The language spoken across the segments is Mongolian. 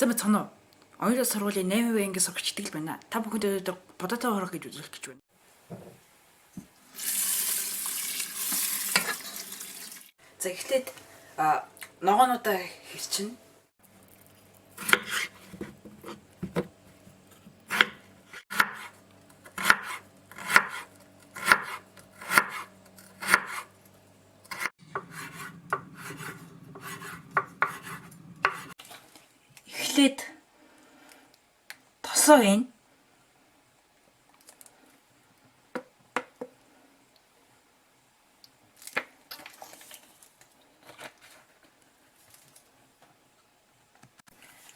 За мэдсэн үү? Оюутан сургуулийн 8 анги сурагчдаг л байна. Та бүхэнд өдөр бодотой хорог гэж үзүүлэх гэж байна. За эхлээд ногоонуудаа хэрчинэ. Эхлээд тосоо ийн.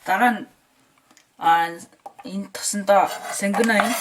Дараа нь энэ тосондоо сангина ийн.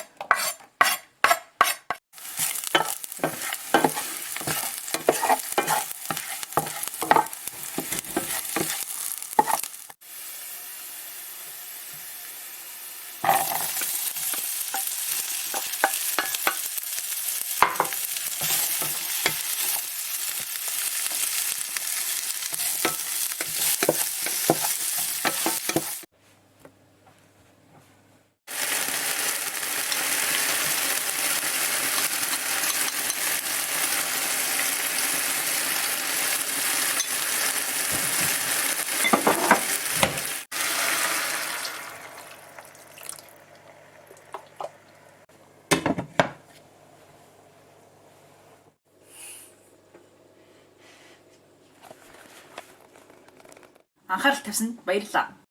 Анхаарал тавьсанд баярлалаа.